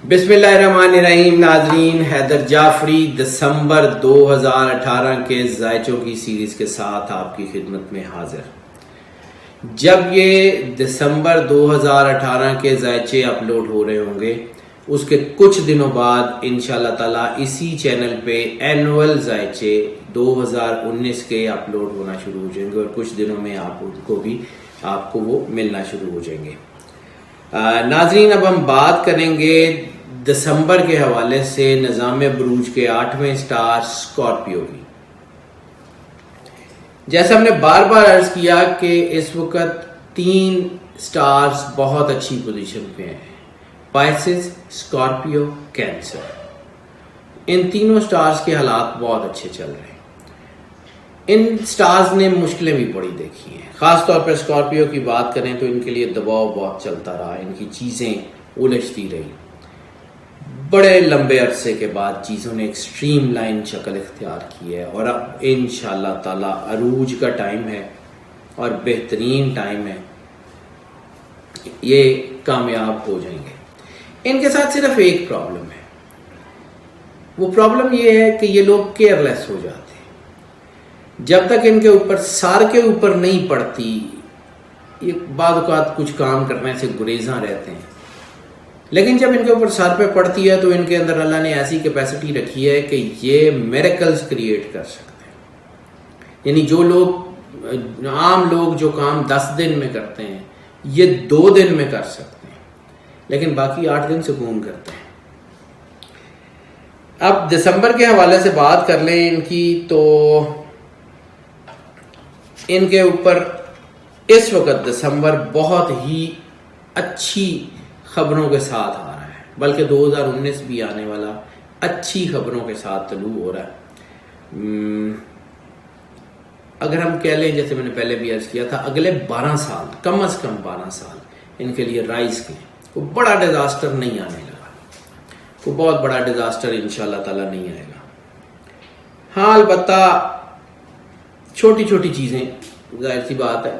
بسم اللہ الرحمن الرحیم. ناظرین، حیدر جعفری دسمبر 2018 کے ذائچوں کی سیریز کے ساتھ آپ کی خدمت میں حاضر. جب یہ دسمبر 2018 کے ذائچے اپلوڈ ہو رہے ہوں گے، اس کے کچھ دنوں بعد انشاءاللہ تعالی اسی چینل پہ اینول ذائچے 2019 کے اپلوڈ ہونا شروع ہو جائیں گے اور کچھ دنوں میں آپ کو وہ ملنا شروع ہو جائیں گے. ناظرین، اب ہم بات کریں گے دسمبر کے حوالے سے نظام بروج کے 8ویں سٹار اسکارپیو کی. جیسا ہم نے بار بار عرض کیا کہ اس وقت 3 سٹارز بہت اچھی پوزیشن پہ ہیں: پائسز، اسکارپیو، کینسر. ان تینوں سٹارز کے حالات بہت اچھے چل رہے ہیں. ان سٹارز نے مشکلیں بھی بڑی دیکھی ہیں. خاص طور پر اسکارپیو کی بات کریں تو ان کے لیے دباؤ بہت چلتا رہا، ان کی چیزیں الجھتی رہی. بڑے لمبے عرصے کے بعد چیزوں نے ایکسٹریم لائن شکل اختیار کی ہے اور اب انشاءاللہ تعالی عروج کا ٹائم ہے اور بہترین ٹائم ہے، یہ کامیاب ہو جائیں گے. ان کے ساتھ صرف ایک پرابلم ہے. وہ پرابلم یہ ہے کہ یہ لوگ کیئر لیس ہو جاتے ہیں. جب تک ان کے اوپر سار کے اوپر نہیں پڑتی، یہ بعض اوقات کچھ کام کرنے سے گریزاں رہتے ہیں، لیکن جب ان کے اوپر سر پہ پڑتی ہے تو ان کے اندر اللہ نے ایسی کیپیسٹی رکھی ہے کہ یہ میریکلز کریٹ کر سکتے ہیں. یعنی جو لوگ عام لوگ جو کام 10 دن میں کرتے ہیں، یہ 2 دن میں کر سکتے ہیں، لیکن باقی 8 دن سکون کرتے ہیں. اب دسمبر کے حوالے سے بات کر لیں ان کی، تو ان کے اوپر اس وقت دسمبر بہت ہی اچھی خبروں کے ساتھ آ رہا ہے، بلکہ 2019 بھی آنے والا اچھی خبروں کے ساتھ طلوع ہو رہا ہے. اگر ہم کہہ لیں، جیسے میں نے پہلے بھی عرض کیا تھا، اگلے 12 سال، کم از کم 12 سال ان کے لیے رائز کے کوئی بڑا ڈیزاسٹر نہیں آنے لگا. کوئی بہت بڑا ڈیزاسٹر انشاءاللہ تعالی نہیں آئے گا. ہاں، البتہ چھوٹی چھوٹی چیزیں، ظاہر سی بات ہے،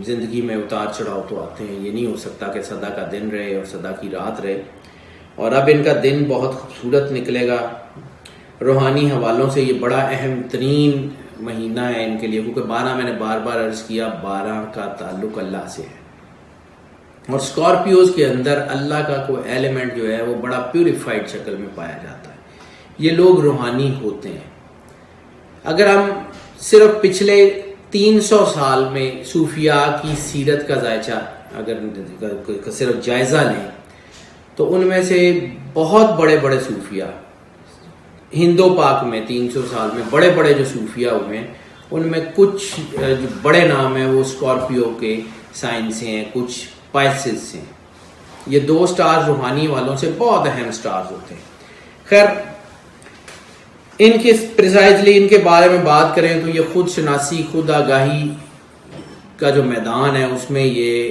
زندگی میں اتار چڑھاؤ تو آتے ہیں. یہ نہیں ہو سکتا کہ سدا کا دن رہے اور سدا کی رات رہے. اور اب ان کا دن بہت خوبصورت نکلے گا. روحانی حوالوں سے یہ بڑا اہم ترین مہینہ ہے ان کے لیے، کیونکہ 12 میں نے بار بار عرض کیا، 12 کا تعلق اللہ سے ہے. اور اسکارپیوز کے اندر اللہ کا کوئی ایلیمنٹ جو ہے وہ بڑا پیوریفائڈ شکل میں پایا جاتا ہے. یہ لوگ روحانی ہوتے ہیں. اگر ہم صرف پچھلے 300 سال میں صوفیاء کی سیرت کا ذائچہ اگر صرف جائزہ لیں تو ان میں سے بہت بڑے بڑے صوفیاء ہندو پاک میں 300 سال میں بڑے بڑے جو صوفیاء ہوئے ہیں، ان میں کچھ جو بڑے نام ہیں وہ اسکارپیو کے سائن سے ہیں، کچھ پائسز سے ہیں. یہ 2 سٹارز روحانی والوں سے بہت اہم سٹارز ہوتے ہیں. خیر، ان کے پریسائزلی ان کے بارے میں بات کریں تو یہ خود شناسی، خود آگاہی کا جو میدان ہے اس میں یہ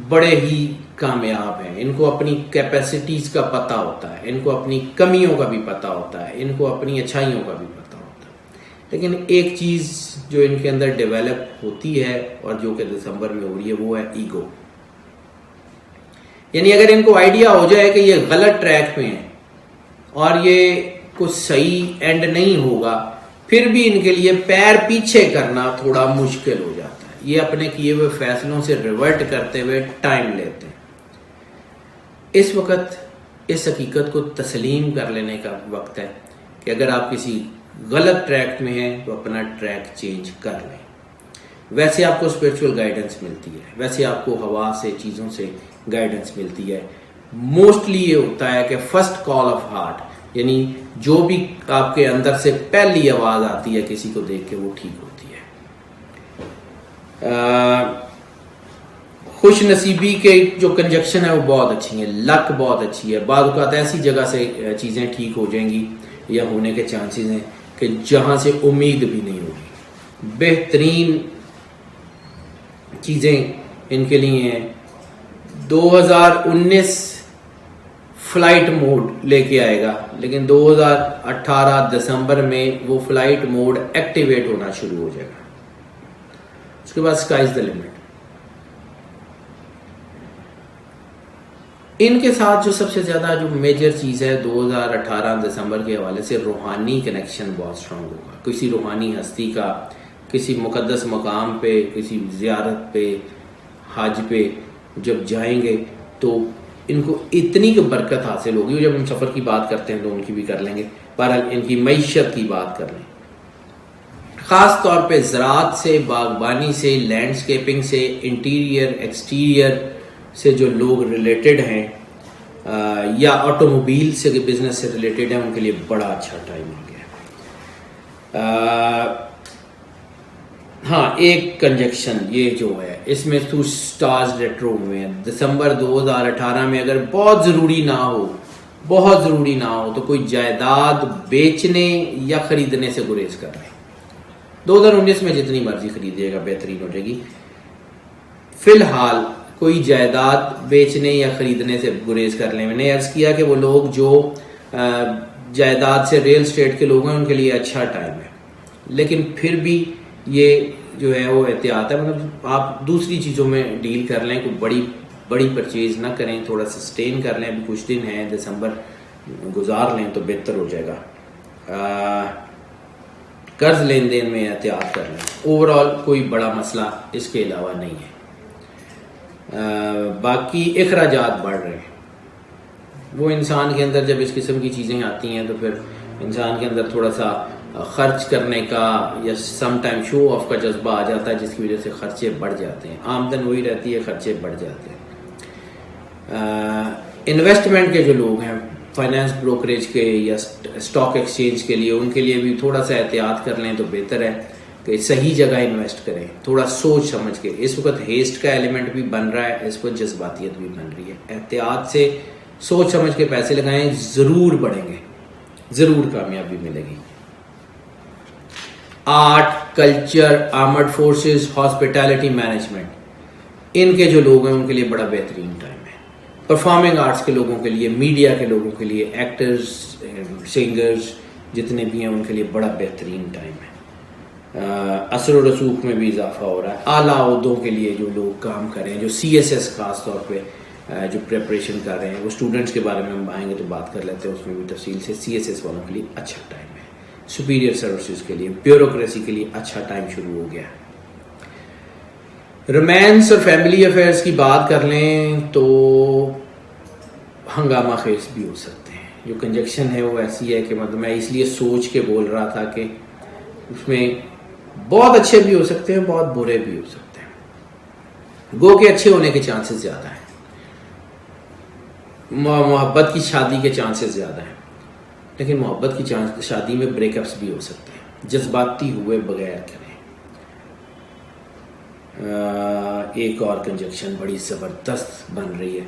بڑے ہی کامیاب ہیں. ان کو اپنی کیپیسٹیز کا پتہ ہوتا ہے، ان کو اپنی کمیوں کا بھی پتہ ہوتا ہے، ان کو اپنی اچھائیوں کا بھی پتہ ہوتا ہے. لیکن ایک چیز جو ان کے اندر ڈیولپ ہوتی ہے اور جو کہ دسمبر میں ہو رہی ہے، وہ ہے ایگو. یعنی اگر ان کو آئیڈیا ہو جائے کہ یہ غلط ٹریک پہ ہیں اور یہ کچھ صحیح اینڈ نہیں ہوگا، پھر بھی ان کے لیے پیر پیچھے کرنا تھوڑا مشکل ہو جاتا ہے. یہ اپنے کیے ہوئے فیصلوں سے ریورٹ کرتے ہوئے ٹائم لیتے ہیں. اس وقت اس حقیقت کو تسلیم کر لینے کا وقت ہے کہ اگر آپ کسی غلط ٹریک میں ہیں تو اپنا ٹریک چینج کر لیں. ویسے آپ کو اسپرچول گائیڈنس ملتی ہے، ویسے آپ کو ہوا سے، چیزوں سے گائیڈنس ملتی ہے. موسٹلی یہ ہوتا ہے کہ فرسٹ کال آف ہارٹ، یعنی جو بھی آپ کے اندر سے پہلی آواز آتی ہے کسی کو دیکھ کے، وہ ٹھیک ہوتی ہے. خوش نصیبی کے جو کنجکشن ہے وہ بہت اچھی ہیں، لک بہت اچھی ہے. بعض اوقات ایسی جگہ سے چیزیں ٹھیک ہو جائیں گی یا ہونے کے چانسز ہیں کہ جہاں سے امید بھی نہیں ہوگی. بہترین چیزیں ان کے لیے ہیں. 2019 فلائٹ موڈ لے کے آئے گا، لیکن 2018 دسمبر میں وہ فلائٹ موڈ ایکٹیویٹ ہونا شروع ہو جائے گا. اس کے بعد اسکائی از دا لمٹ. ان کے ساتھ جو سب سے زیادہ جو میجر چیز ہے 2018 دسمبر کے حوالے سے روحانی کنیکشن بہت اسٹرانگ ہوگا. کسی روحانی ہستی کا کسی مقدس مقام پہ کسی زیارت پہ حج پہ جب جائیں گے تو ان کو اتنی برکت حاصل ہوگی. جب ہم سفر کی بات کرتے ہیں تو ان کی بھی کر لیں گے. بہرحال ان کی معیشت کی بات کر لیں, خاص طور پہ زراعت سے, باغبانی سے, لینڈسکیپنگ سے, انٹیریئر ایکسٹیریئر سے جو لوگ ریلیٹڈ ہیں یا آٹوموبیل سے بزنس سے ریلیٹڈ ہیں, ان کے لیے بڑا اچھا ٹائم آ گیا. ہاں ایک کنجکشن یہ جو ہے اس میں تو سٹارز ریٹرو ہوئے ہیں. دسمبر 2018 میں اگر بہت ضروری نہ ہو تو کوئی جائیداد بیچنے یا خریدنے سے گریز کر رہے ہیں. 2019 میں جتنی مرضی خریدیے گا بہترین ہو جائے گی. فی الحال کوئی جائیداد بیچنے یا خریدنے سے گریز کر لیں. میں نے عرض کیا کہ وہ لوگ جو جائیداد سے ریل اسٹیٹ کے لوگ ہیں ان کے لیے اچھا ٹائم ہے, لیکن پھر بھی یہ جو ہے وہ احتیاط ہے. مطلب آپ دوسری چیزوں میں ڈیل کر لیں, کوئی بڑی پرچیز نہ کریں, تھوڑا سسٹین کر لیں. ابھی کچھ دن ہیں, دسمبر گزار لیں تو بہتر ہو جائے گا. قرض لین دین میں احتیاط کر لیں. اوور آل کوئی بڑا مسئلہ اس کے علاوہ نہیں ہے. باقی اخراجات بڑھ رہے ہیں. وہ انسان کے اندر جب اس قسم کی چیزیں آتی ہیں تو پھر انسان کے اندر تھوڑا سا خرچ کرنے کا یا سم ٹائم شو آف کا جذبہ آ جاتا ہے, جس کی وجہ سے خرچے بڑھ جاتے ہیں. آمدن وہی رہتی ہے, خرچے بڑھ جاتے ہیں. انویسٹمنٹ کے جو لوگ ہیں فائنانس بروکریج کے یا اسٹاک ایکسچینج کے لیے, ان کے لیے بھی تھوڑا سا احتیاط کر لیں تو بہتر ہے کہ صحیح جگہ انویسٹ کریں, تھوڑا سوچ سمجھ کے. اس وقت ہیسٹ کا ایلیمنٹ بھی بن رہا ہے, اس وقت جذباتیت بھی بن رہی ہے. احتیاط سے سوچ سمجھ کے پیسے لگائیں, ضرور بڑھیں گے, ضرور کامیابی ملے گی. Art, culture, armed forces, hospitality management, ان کے جو لوگ ہیں ان کے لیے بڑا بہترین ٹائم ہے. پرفارمنگ آرٹس کے لوگوں کے لیے, میڈیا کے لوگوں کے لیے, ایکٹرز, سنگرز جتنے بھی ہیں ان کے لیے بڑا بہترین ٹائم ہے. اثر و رسوخ میں بھی اضافہ ہو رہا ہے. اعلیٰ عہدوں کے لیے جو لوگ کام کر رہے ہیں, جو سی ایس ایس خاص طور پہ جو پریپریشن کر رہے ہیں, وہ اسٹوڈنٹس کے بارے میں ہم آئیں گے تو بات کر لیتے ہیں اس میں بھی تفصیل سے. سی ایس ایس والوں کے لیے اچھا ٹائم ہے. سپیریئر سروسز کے لیے, بیوروکریسی کے لیے اچھا ٹائم شروع ہو گیا. رومانس اور فیملی افیئرس کی بات کر لیں تو ہنگامہ خیز بھی ہو سکتے ہیں. جو کنجکشن ہے وہ ایسی ہے کہ مطلب میں اس لیے سوچ کے بول رہا تھا کہ اس میں بہت اچھے بھی ہو سکتے ہیں, بہت برے بھی ہو سکتے ہیں. گو کے اچھے ہونے کے چانسز زیادہ ہیں, محبت کی شادی کے چانسز زیادہ ہیں, لیکن محبت کی شادی میں بریک اپس بھی ہو سکتے ہیں. جذباتی ہوئے بغیر کریں. ایک اور کنجکشن بڑی زبردست بن رہی ہے,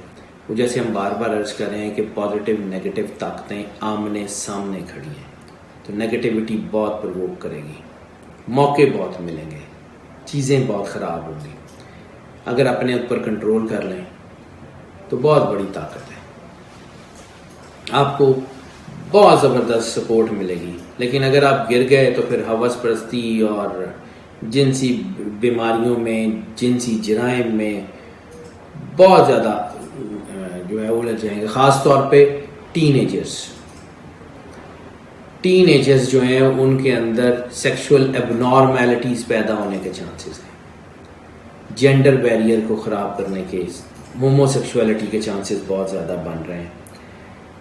وہ جیسے ہم بار بار عرض کر رہے ہیں کہ پازیٹیو نیگیٹو طاقتیں آمنے سامنے کھڑی ہیں, تو نیگیٹیوٹی بہت پرووک کرے گی, موقع بہت ملیں گے, چیزیں بہت خراب ہوں گی. اگر اپنے اوپر کنٹرول کر لیں تو بہت بڑی طاقت ہے, آپ کو بہت زبردست سپورٹ ملے گی. لیکن اگر آپ گر گئے تو پھر ہوس پرستی اور جنسی بیماریوں میں, جنسی جرائم میں بہت زیادہ جو ہے وہ لگ جائیں گے. خاص طور پہ ٹین ایجرز جو ہیں ان کے اندر سیکشول ایبنارمیلٹیز پیدا ہونے کے چانسز ہیں. جینڈر بیریئر کو خراب کرنے کے, ہومو سیکشولیٹی کے چانسز بہت زیادہ بن رہے ہیں.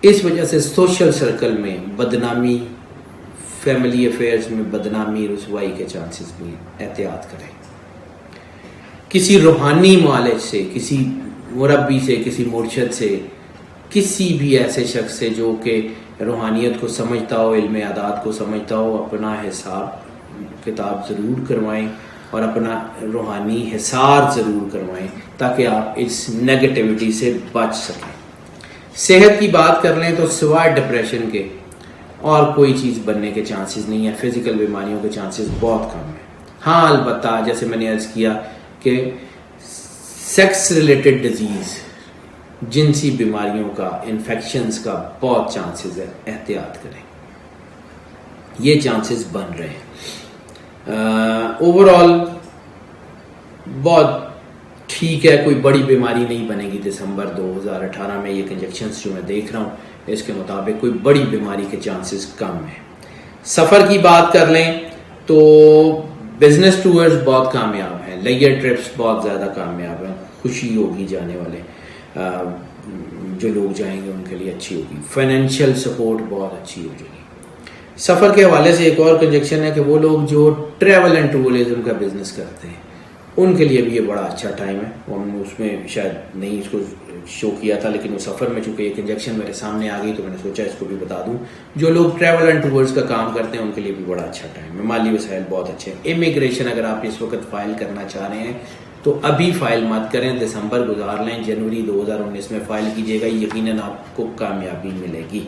اس وجہ سے سوشل سرکل میں بدنامی, فیملی افیئرز میں بدنامی, رسوائی کے چانسز بھی ہیں. احتیاط کریں. کسی روحانی معالج سے, کسی مربی سے, کسی مرشد سے, کسی بھی ایسے شخص سے جو کہ روحانیت کو سمجھتا ہو, علم اعداد کو سمجھتا ہو, اپنا حساب کتاب ضرور کروائیں اور اپنا روحانی حصار ضرور کروائیں تاکہ آپ اس نیگیٹیوٹی سے بچ سکیں. صحت کی بات کر لیں تو سوائے ڈپریشن کے اور کوئی چیز بننے کے چانسز نہیں ہے. فزیکل بیماریوں کے چانسز بہت کم ہیں. ہاں البتہ جیسے میں نے عرض کیا کہ سیکس ریلیٹڈ ڈیزیز, جنسی بیماریوں کا, انفیکشنز کا بہت چانسز ہے. احتیاط کریں, یہ چانسز بن رہے ہیں. اوور آل بہت ٹھیک ہے کوئی بڑی بیماری نہیں بنے گی دسمبر 2018 میں. یہ کنجکشنز جو میں دیکھ رہا ہوں اس کے مطابق کوئی بڑی بیماری کے چانسز کم ہیں. سفر کی بات کر لیں تو بزنس ٹورز بہت کامیاب ہیں, لیئر ٹرپس بہت زیادہ کامیاب ہیں, خوشی ہوگی جانے والے جو لوگ جائیں گے ان کے لیے اچھی ہوگی. فائنینشیل سپورٹ بہت اچھی ہو جائے گی. سفر کے حوالے سے ایک اور کنجکشن ہے کہ وہ لوگ جو ٹریول اینڈ ٹورزم کا بزنس کرتے ہیں ان کے لیے بھی یہ بڑا اچھا ٹائم ہے. وہ ہم نے اس میں شاید نہیں اس کو شو کیا تھا, لیکن وہ سفر میں چونکہ یہ کنجکشن میرے سامنے آ گئی تو میں نے سوچا اس کو بھی بتا دوں. جو لوگ ٹریول اینڈ ٹورز کا کام کرتے ہیں ان کے لیے بھی بڑا اچھا ٹائم ہے. مالی وسائل بہت اچھے ہیں. امیگریشن اگر آپ اس وقت فائل کرنا چاہ رہے ہیں تو ابھی فائل مت کریں, دسمبر گزار لیں, جنوری 2019 میں فائل کیجیے گا, یقیناً آپ کو کامیابی ملے گی.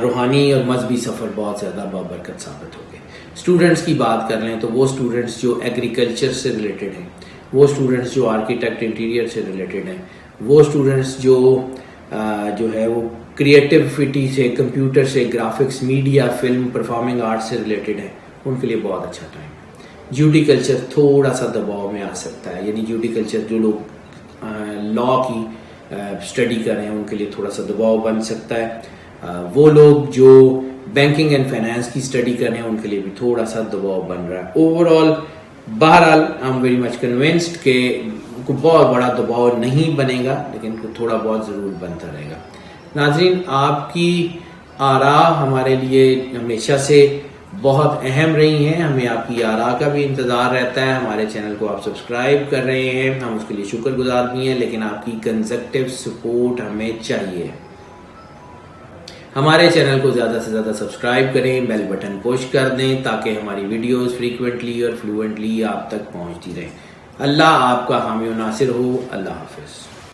روحانی اور مذہبی سفر بہت زیادہ بابرکت ثابت ہو گئے. اسٹوڈنٹس کی بات کر لیں تو وہ اسٹوڈنٹس جو ایگریکلچر سے ریلیٹڈ ہیں, وہ اسٹوڈنٹس جو آرکیٹیکٹ انٹیریئر سے ریلیٹڈ ہیں, وہ اسٹوڈنٹس جو ہے وہ کریٹیوٹی سے, کمپیوٹر سے, graphics, media, film, performing art سے ریلیٹڈ ہیں ان کے لیے بہت اچھا ٹائم ہے. جوڈیکلچر تھوڑا سا دباؤ میں آ سکتا ہے, یعنی جوڈیکلچر جو لوگ لا کی اسٹڈی کر رہے ہیں ان کے لیے تھوڑا سا دباؤ بن سکتا ہے. وہ لوگ جو بینکنگ اینڈ فائنانس کی اسٹڈی کر رہے ہیں ان کے لیے بھی تھوڑا سا دباؤ بن رہا ہے. اوور آل بہرحال I am very much convinced کہ کوئی بہت بڑا دباؤ نہیں بنے گا, لیکن تھوڑا بہت ضرور بنتا رہے گا. ناظرین, آپ کی آراء ہمارے لیے ہمیشہ سے بہت اہم رہی ہیں. ہمیں آپ کی آراء کا بھی انتظار رہتا ہے. ہمارے چینل کو آپ سبسکرائب کر رہے ہیں, ہم اس کے لیے شکر گزار بھی ہیں, لیکن آپ کی کنسٹرکٹیو سپورٹ ہمیں چاہیے. ہمارے چینل کو زیادہ سے زیادہ سبسکرائب کریں, بیل بٹن پوش کر دیں تاکہ ہماری ویڈیوز فریکوینٹلی اور فلوئنٹلی آپ تک پہنچتی رہیں. اللہ آپ کا حامی و ناصر ہو. اللہ حافظ.